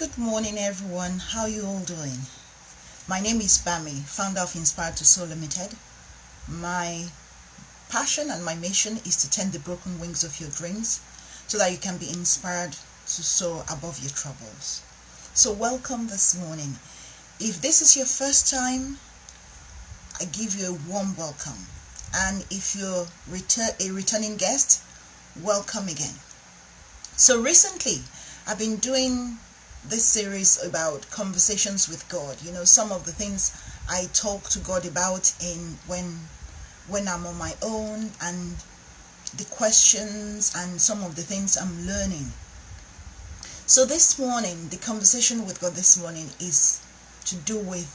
Good morning, everyone. How are you all doing? My name is Bami, founder of Inspired to Soar Limited. My passion and my mission is to tend the broken wings of your dreams so that you can be inspired to soar above your troubles. So welcome this morning. If this is your first time, I give you a warm welcome. And if you're a returning guest, welcome again. So recently, I've been doing this series about conversations with God. You know, some of the things I talk to God about when I'm on my own, and the questions and some of the things I'm learning. So this morning, the conversation with God this morning is to do with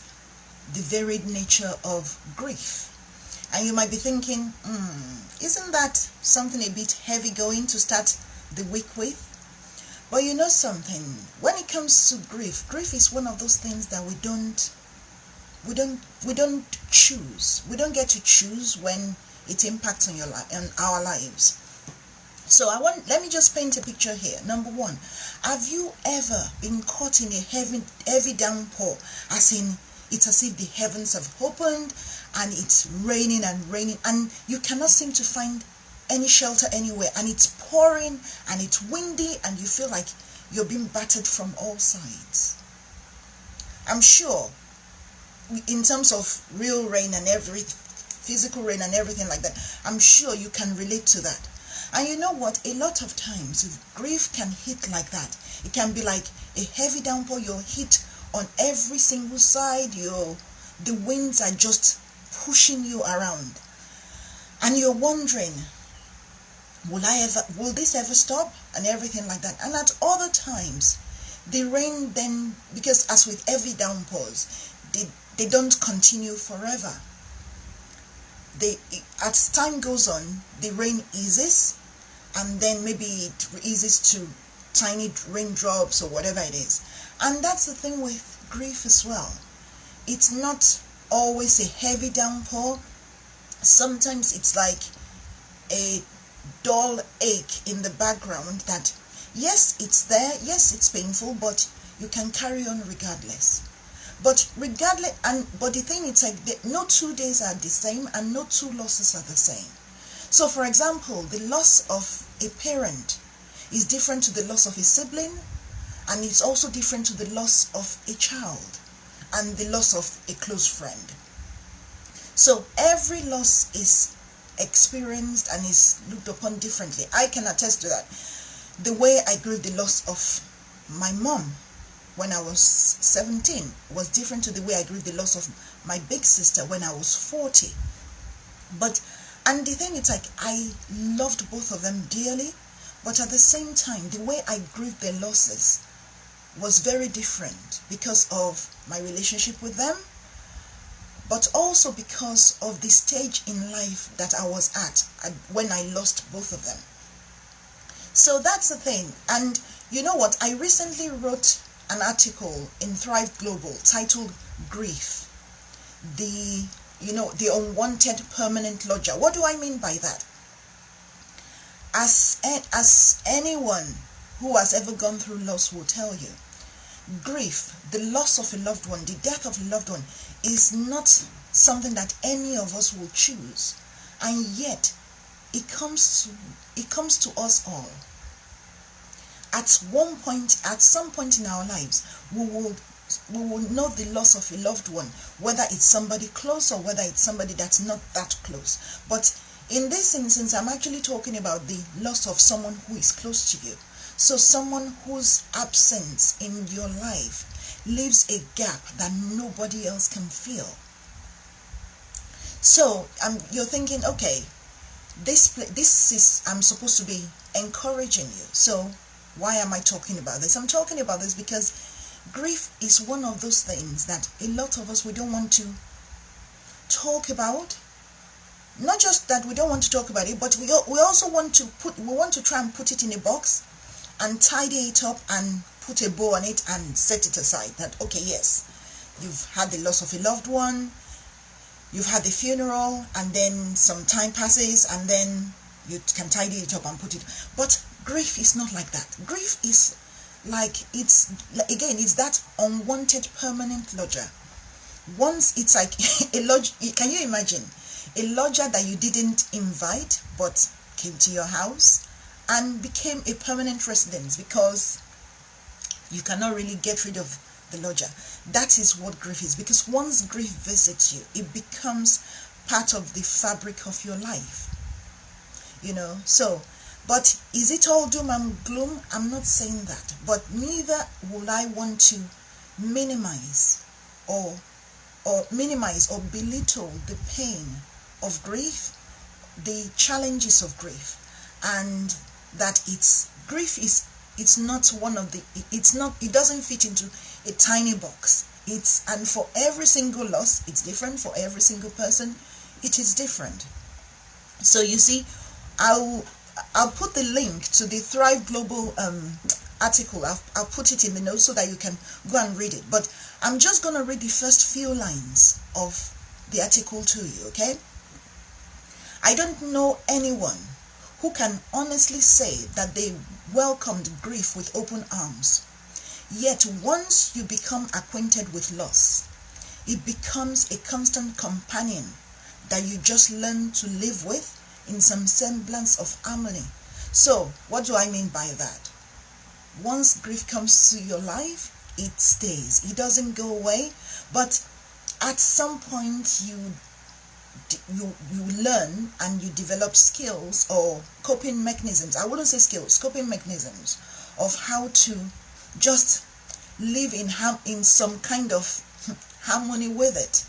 the varied nature of grief. And you might be thinking, isn't that something a bit heavy going to start the week with? But you know something, when it comes to grief is one of those things that we don't choose. We don't get to choose when it impacts on our lives. So let me just paint a picture here. Number one, have you ever been caught in a heavy downpour, as in it's as if the heavens have opened and it's raining and you cannot seem to find any shelter anywhere, and it's pouring and it's windy and you feel like you're being battered from all sides? I'm sure in terms of real rain and physical rain and everything like that, I'm sure you can relate to that. And you know what, a lot of times if grief can hit like that, it can be like a heavy downpour. You're hit on every single side, the winds are just pushing you around, and you're wondering, will this ever stop, and everything like that. And at other times, the rain then, because as with every downpours, they don't continue forever. As time goes on, the rain eases, and then maybe it eases to tiny raindrops or whatever it is. And that's the thing with grief as well. It's not always a heavy downpour. Sometimes it's like a dull ache in the background that, yes, it's there, yes, it's painful, but you can carry on regardless. But the thing is, like, no 2 days are the same, and no two losses are the same. So for example, the loss of a parent is different to the loss of a sibling, and it's also different to the loss of a child and the loss of a close friend. So every loss is experienced and is looked upon differently. I can attest to that. The way I grieved the loss of my mom when I was 17 was different to the way I grieved the loss of my big sister when I was 40. And the thing is, like, I loved both of them dearly, but at the same time, the way I grieved their losses was very different because of my relationship with them, but also because of the stage in life that I was at when I lost both of them. So that's the thing. And you know what? I recently wrote an article in Thrive Global titled Grief, the unwanted permanent lodger. What do I mean by that? As anyone who has ever gone through loss will tell you, grief, the loss of a loved one, the death of a loved one, is not something that any of us will choose, and yet it comes to us all. At some point in our lives, we will know the loss of a loved one, whether it's somebody close or whether it's somebody that's not that close. But in this instance, I'm actually talking about the loss of someone who is close to you. So someone whose absence in your life leaves a gap that nobody else can fill. So you're thinking, okay, this is, I'm supposed to be encouraging you. So why am I talking about this? I'm talking about this because grief is one of those things that a lot of us, we don't want to talk about. Not just that we don't want to talk about it, but we also want to try and put it in a box and tidy it up and put a bow on it and set it aside. That, okay, yes, you've had the loss of a loved one, you've had the funeral, and then some time passes, and then you can tidy it up and put it. But grief is not like that. Grief is like it's that unwanted permanent lodger. Once it's like a lodge, can you imagine a lodger that you didn't invite but came to your house and became a permanent residence because you cannot really get rid of the lodger? That is what grief is, because once grief visits you, it becomes part of the fabric of your life, so. But is it all doom and gloom? I'm not saying that, but neither will I want to minimize or belittle the pain of grief, the challenges of grief, and that it's not one of the, it doesn't fit into a tiny box. And for every single loss, it's different. For every single person, it is different. So you see, I'll put the link to the Thrive Global article. I'll put it in the notes so that you can go and read it. But I'm just going to read the first few lines of the article to you, okay? I don't know anyone who can honestly say that they welcomed grief with open arms. Yet once you become acquainted with loss, it becomes a constant companion that you just learn to live with in some semblance of harmony. So, what do I mean by that? Once grief comes to your life, it stays. It doesn't go away, but at some point you learn and you develop skills or coping mechanisms. I wouldn't say skills, coping mechanisms of how to just live in some kind of harmony with it.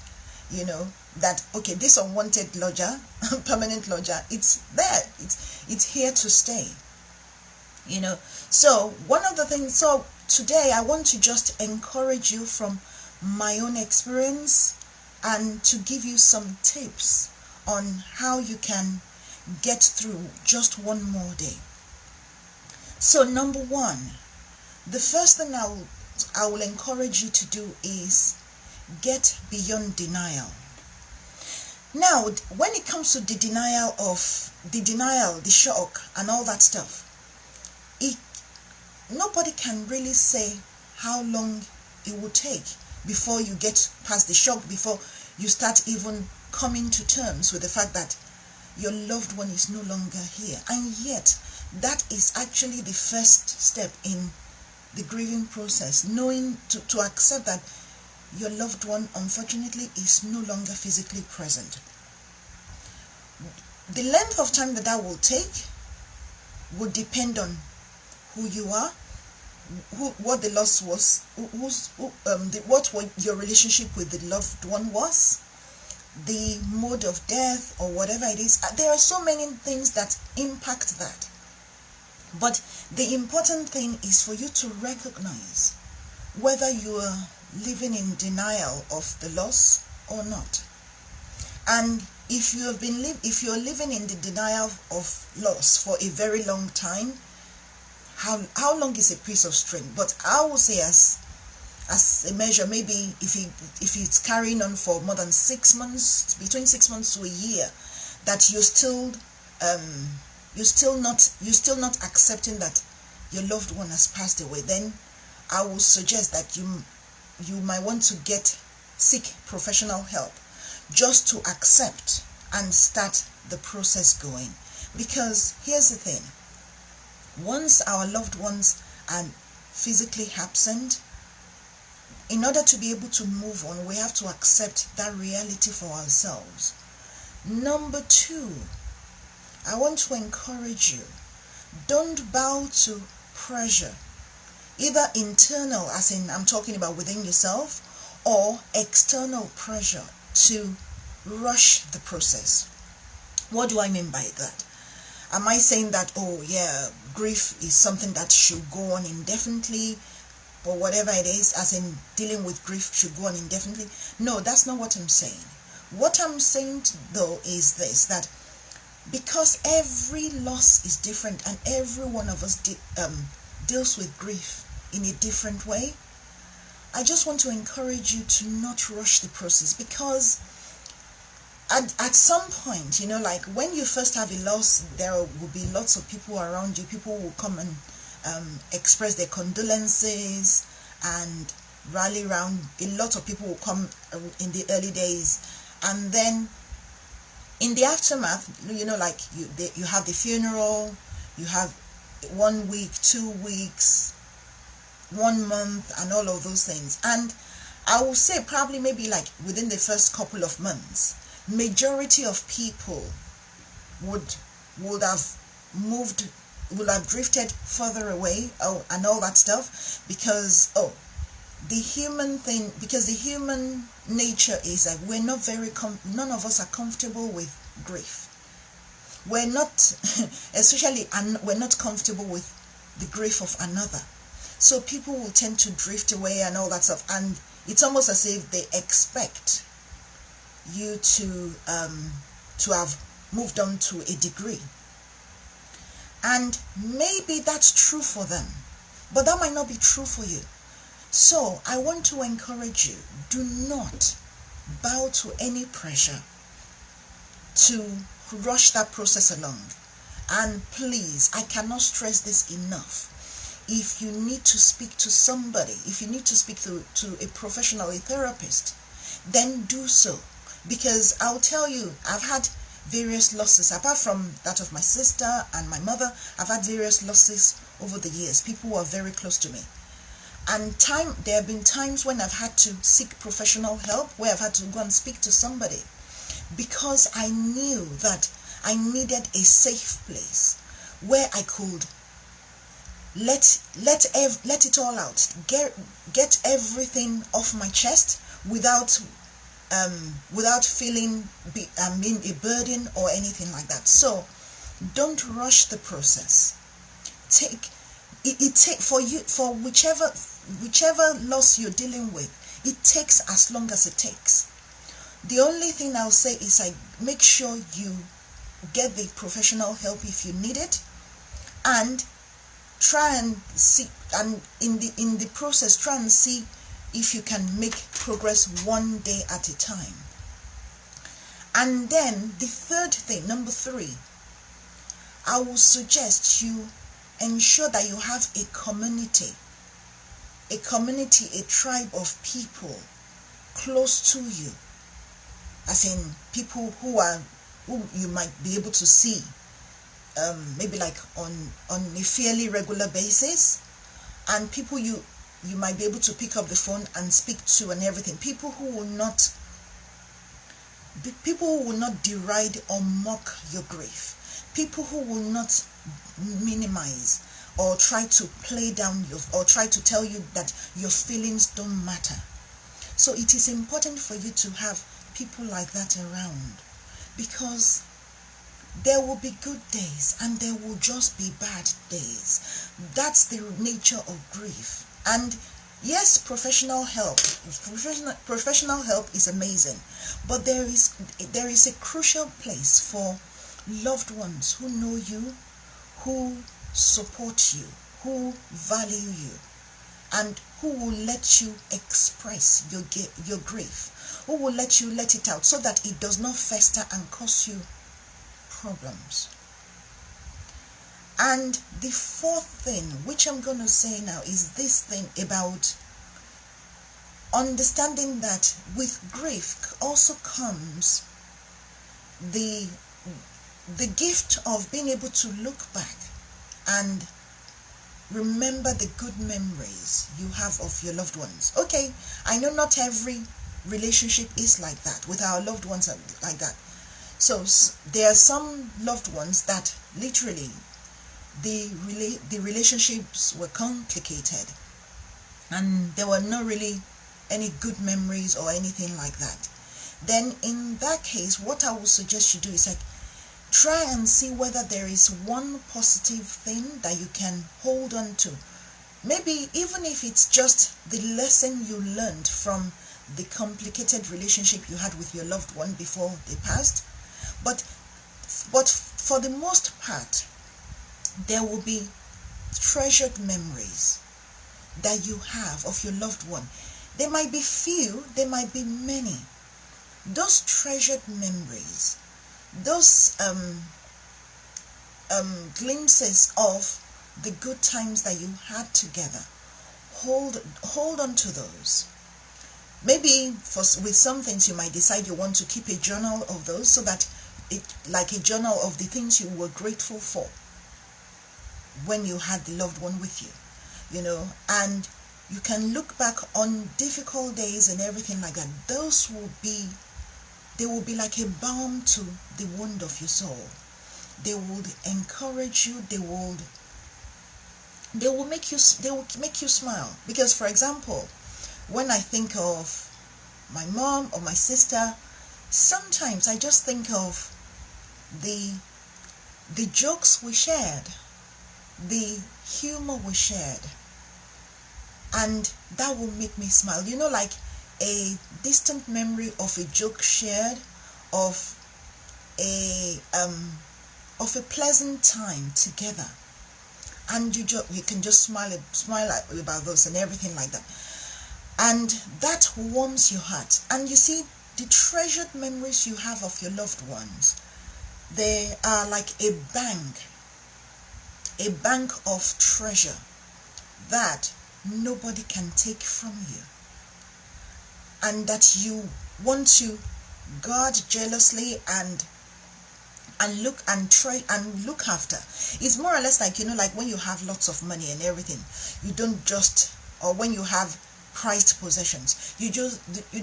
That okay, this unwanted lodger, permanent lodger, it's there, it's here to stay. So one of the things, so today I want to just encourage you from my own experience and to give you some tips on how you can get through just one more day. So number one, the first thing I will encourage you to do is get beyond denial. Now, when it comes to the denial, the shock, and all that stuff, nobody can really say how long it will take before you get past the shock, before you start even coming to terms with the fact that your loved one is no longer here. And yet, that is actually the first step in the grieving process, knowing to accept that your loved one, unfortunately, is no longer physically present. The length of time that will take would depend on who you are, what the loss was, what your relationship with the loved one was, the mode of death or whatever it is. There are so many things that impact that. But the important thing is for you to recognize whether you are living in denial of the loss or not. And if you're living in the denial of loss for a very long time, how long is a piece of string? But I will say as a measure, maybe if it's carrying on for more than 6 months, between 6 months to a year, that you're still not accepting that your loved one has passed away, then I will suggest that you might want to seek professional help just to accept and start the process going. Because here's the thing, once our loved ones are physically absent, in order to be able to move on, we have to accept that reality for ourselves. Number two, I want to encourage you, don't bow to pressure, either internal, as in I'm talking about within yourself, or external pressure to rush the process. What do I mean by that? Am I saying that, oh yeah, grief is something that should go on indefinitely, or whatever it is, as in dealing with grief should go on indefinitely? No, that's not what I'm saying. What I'm saying though is this, that because every loss is different and every one of us deals with grief in a different way, I just want to encourage you to not rush the process, because at some point, like when you first have a loss, there will be lots of people around you. People will come and express their condolences and rally around. A lot of people will come in the early days, and then in the aftermath, like you have the funeral, you have 1 week, 2 weeks, 1 month, and all of those things. And I will say probably maybe like within the first couple of months, majority of people would have moved, would have drifted further away, and all that stuff, because the human thing, because the human nature is that we're not very none of us are comfortable with grief. We're not especially, and we're not comfortable with the grief of another, so people will tend to drift away and all that stuff, and it's almost as if they expect you to have moved on to a degree. And maybe that's true for them, but that might not be true for you. So I want to encourage you, do not bow to any pressure to rush that process along. And please, I cannot stress this enough. If you need to speak to somebody, if you need to speak to a professional, a therapist, then do so. Because I'll tell you, I've had various losses. Apart from that of my sister and my mother, I've had various losses over the years. People who are very close to me. And there have been times when I've had to seek professional help, where I've had to go and speak to somebody, because I knew that I needed a safe place where I could let it all out, get everything off my chest without feeling being a burden or anything like that. So don't rush the process. For whichever loss you're dealing with, it takes as long as it takes. The only thing I'll say is make sure you get the professional help if you need it, and try and see, and in the process, try and see if you can make progress one day at a time. And then the third thing, number 3, I will suggest you ensure that you have a community, a tribe of people close to you, as in people who you might be able to see, maybe like on a fairly regular basis, and people you might be able to pick up the phone and speak to and everything. People who will not deride or mock your grief. People who will not minimize or try to play down or try to tell you that your feelings don't matter. So it is important for you to have people like that around, because there will be good days and there will just be bad days. That's the nature of grief. And yes, professional help is amazing, but there is a crucial place for loved ones who know you, who support you, who value you, and who will let you express your grief, who will let you let it out so that it does not fester and cause you problems. And the fourth thing, which I'm going to say now, is this thing about understanding that with grief also comes the gift of being able to look back and remember the good memories you have of your loved ones. Okay, I know not every relationship is like that. With our loved ones are like that. So there are some loved ones that literally the relationships were complicated and there were not really any good memories or anything like that. Then in that case, what I would suggest you do is try and see whether there is one positive thing that you can hold on to. Maybe even if it's just the lesson you learned from the complicated relationship you had with your loved one before they passed. But for the most part, there will be treasured memories that you have of your loved one. They might be few, they might be many. Those treasured memories, those glimpses of the good times that you had together. Hold on to those. Maybe with some things you might decide you want to keep a journal of those, so that like a journal of the things you were grateful for when you had the loved one with you, and you can look back on difficult days and everything like that. They will be like a balm to the wound of your soul. They will encourage you. They will make you smile. Because, for example, when I think of my mom or my sister, sometimes I just think of the jokes we shared, the humor we shared, and that will make me smile. Like a distant memory of a joke shared, of a pleasant time together, and you can just smile about those and everything like that, and that warms your heart. And you see, the treasured memories you have of your loved ones, they are like a bank of treasure that nobody can take from you, and that you want to guard jealously and look and try and look after. It's more or less like, like when you have lots of money and everything, or when you have prized possessions, you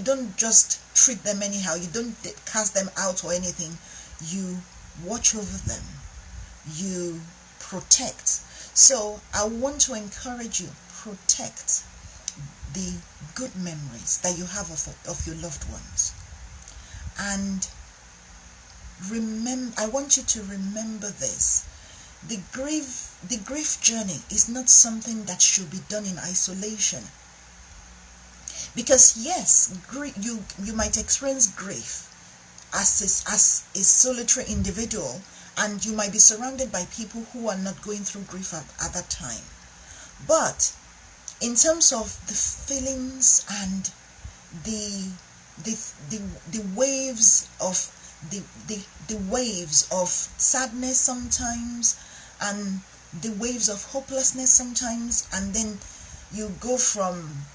don't just treat them anyhow. You don't cast them out or anything. You watch over them. You protect. So I want to encourage you, protect the good memories that you have of your loved ones. And I want you to remember this. The grief journey is not something that should be done in isolation. Because yes, you might experience grief as a solitary individual, and you might be surrounded by people who are not going through grief at that time. But in terms of the feelings and the waves of the waves of sadness sometimes, and the waves of hopelessness sometimes, and then you go from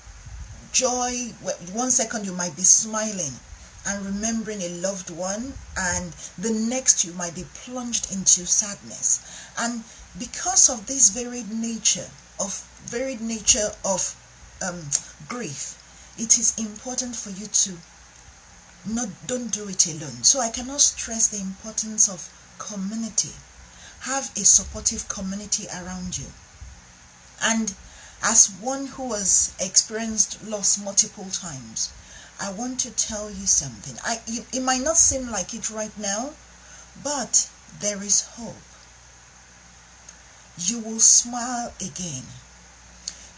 joy. 1 second you might be smiling and remembering a loved one, and the next you might be plunged into sadness. And because of this varied nature of grief, it is important for you to don't do it alone. So I cannot stress the importance of community. Have a supportive community around you. And as one who has experienced loss multiple times, I want to tell you something. It might not seem like it right now, but there is hope. You will smile again.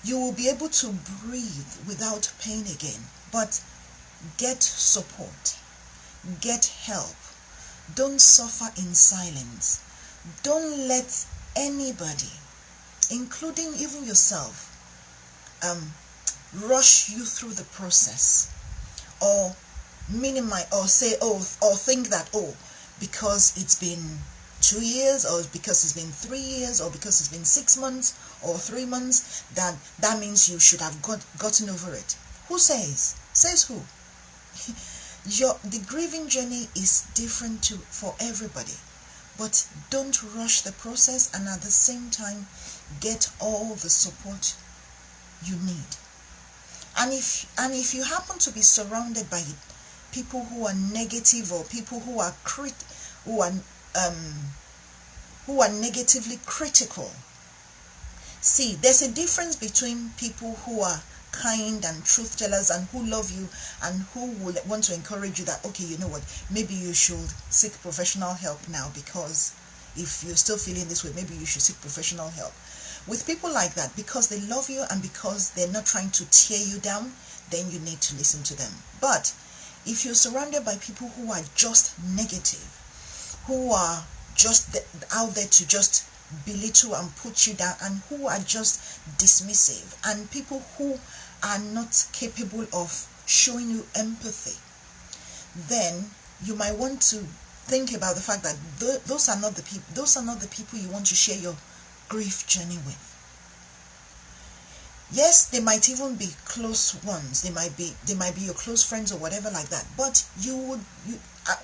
You will be able to breathe without pain again. But get support. Get help. Don't suffer in silence. Don't let anybody, including even yourself, rush you through the process, or minimize, or say, or think that, because it's been 2 years, or because it's been 3 years, or because it's been 6 months or 3 months, that means you should have gotten over it. Who says? Says who? The grieving journey is different for everybody, but don't rush the process, and at the same time get all the support you need. And if you happen to be surrounded by people who are negative, or people who are negatively critical, see, there's a difference between people who are kind and truth tellers and who love you and who will want to encourage you that, okay, you know what, maybe you should seek professional help now, because if you're still feeling this way, maybe you should seek professional help. With people like that, because they love you and because they're not trying to tear you down, then you need to listen to them. But if you're surrounded by people who are just negative, who are just out there to just belittle and put you down, and who are just dismissive, and people who are not capable of showing you empathy, then you might want to think about the fact that those are not the people you want to share your grief journey with. Yes, they might even be close ones. They might be your close friends or whatever like that. But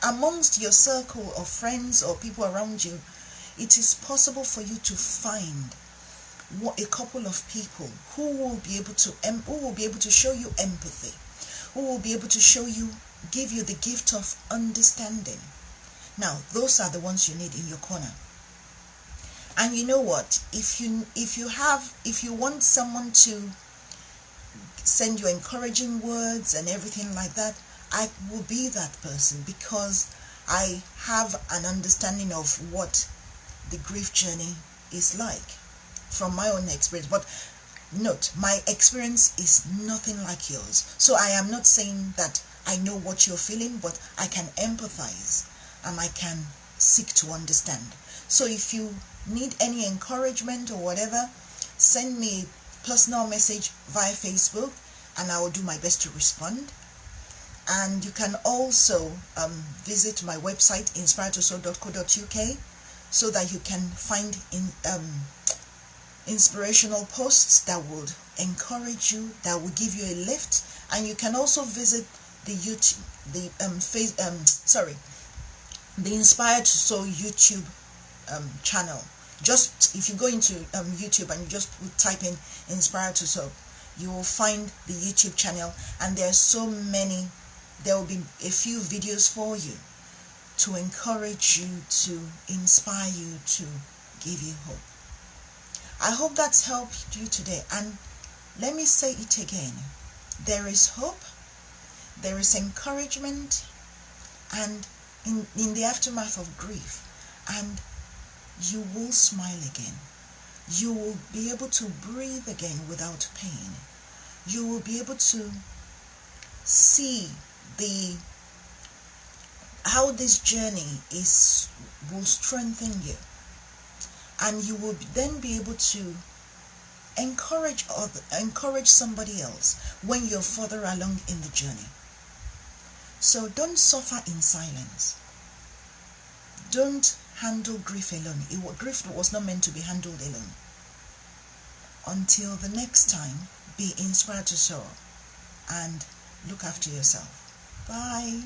amongst your circle of friends or people around you, it is possible for you to find a couple of people who will be able to show you empathy, who will be able to give you the gift of understanding. Now, those are the ones you need in your corner. And you know what? If you want someone to send you encouraging words and everything like that, I will be that person, because I have an understanding of what the grief journey is like from my own experience. But note, my experience is nothing like yours. So I am not saying that I know what you're feeling, but I can empathize and I can seek to understand. So if you need any encouragement or whatever, send me a personal message via Facebook and I will do my best to respond. And you can also visit my website, inspiredtosoar.co.uk, so that you can find inspirational posts that would encourage you, that will give you a lift. And you can also visit the the Inspired to Soar YouTube channel. Just if you go into YouTube and you just type in Inspired to Soar, you will find the YouTube channel, and there are so many. There will be a few videos for you to encourage you, to inspire you, to give you hope. I hope that's helped you today. And let me say it again. There is hope, there is encouragement, and in the aftermath of grief, and you will smile again. You will be able to breathe again without pain. You will be able to see how this journey will strengthen you, and you will then be able to encourage somebody else when you're further along in the journey. So don't suffer in silence. Don't handle grief alone. Grief was not meant to be handled alone. Until the next time, be inspired to soar and look after yourself. Bye.